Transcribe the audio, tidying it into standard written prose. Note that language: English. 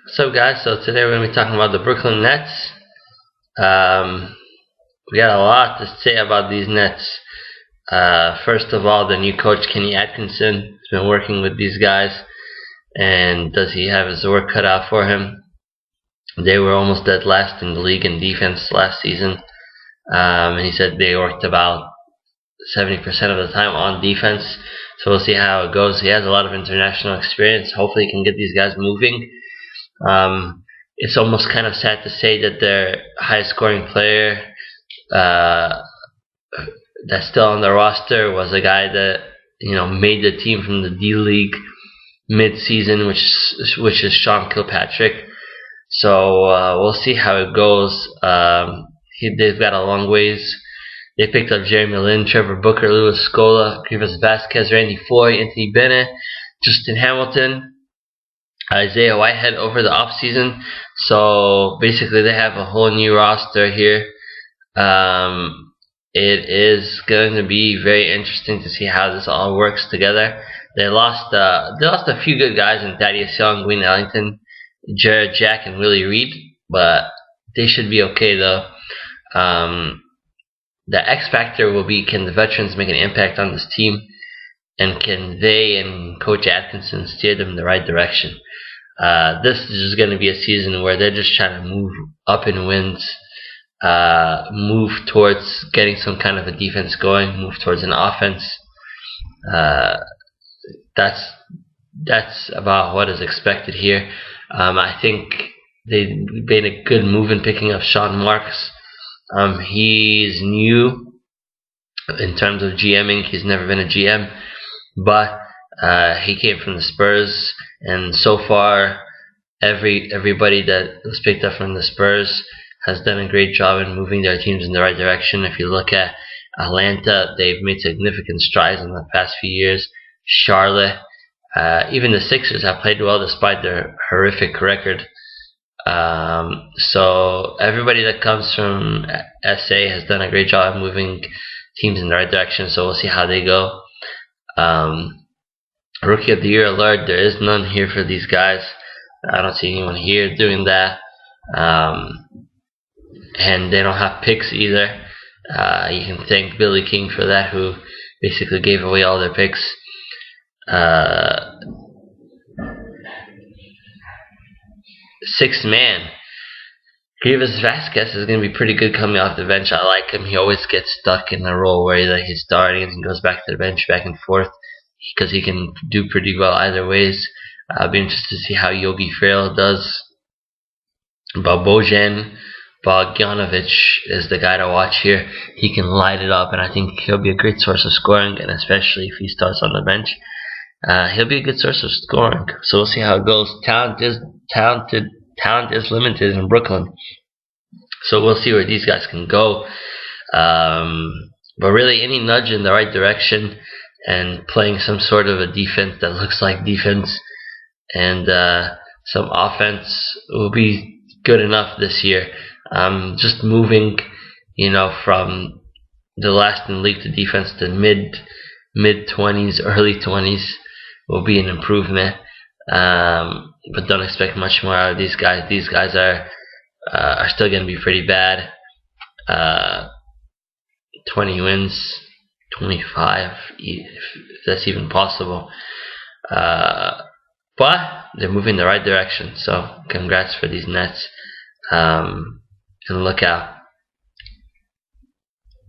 What's up, guys? So today we're going to be talking about the Brooklyn Nets. Um, we got a lot to say about these Nets. First of all, the new coach Kenny Atkinson has been working with these guys, and does he have his work cut out for him? They were almost dead last in the league in defense last season, and he said they worked about 70% of the time on defense. So we'll see how it goes. He has a lot of international experience. Hopefully, he can get these guys moving. It's almost kind of sad to say that their highest scoring player that's still on the roster was a guy that made the team from the D League mid-season, which is Sean Kilpatrick. So we'll see how it goes. They've got a long ways. They picked up Jeremy Lin, Trevor Booker, Louis Scola, Krivas Vasquez, Randy Foye, Anthony Bennett, Justin Hamilton, Isaiah Whitehead over the offseason. So basically they have a whole new roster here. It is going to be very interesting to see how this all works together. They lost a few good guys in Thaddeus Young, Wayne Ellington, Jared Jack, and Willie Reed, but they should be okay though. The X factor will be, can the veterans make an impact on this team, and can they and Coach Atkinson steer them in the right direction? This is just going to be a season where they're just trying to move up in wins, move towards getting some kind of a defense going, move towards an offense. That's about what is expected here. I think they made a good move in picking up Sean Marks. He's new in terms of GMing. He's never been a GM, but he came from the Spurs, and so far everybody that was picked up from the Spurs has done a great job in moving their teams in the right direction. If you look at Atlanta, they've made significant strides in the past few years. Charlotte, even the Sixers have played well despite their horrific record. So everybody that comes from SA has done a great job moving teams in the right direction. So we'll see how they go. Rookie of the Year alert, there is none here for these guys. I don't see anyone here doing that. And they don't have picks either. You can thank Billy King for that, who basically gave away all their picks. Sixth man, Krivas Vasquez is going to be pretty good coming off the bench. I like him. He always gets stuck in a role where he's starting and he goes back to the bench, back and forth, because he can do pretty well either ways. I'll be interested to see how Yogi Ferrell does. Bojan Bogdanovic is the guy to watch here. He can light it up, and I think he'll be a great source of scoring, and especially if he starts on the bench, he'll be a good source of scoring. So we'll see how it goes. Talent is limited in Brooklyn, so we'll see where these guys can go. But really, any nudge in the right direction and playing some sort of a defense that looks like defense and some offense will be good enough this year. Just moving, from the last in league to defense to mid 20s, early 20s will be an improvement. But don't expect much more out of these guys. These guys are still going to be pretty bad. 20 wins, 25, if that's even possible. But they're moving in the right direction. So congrats for these Nets. And look out.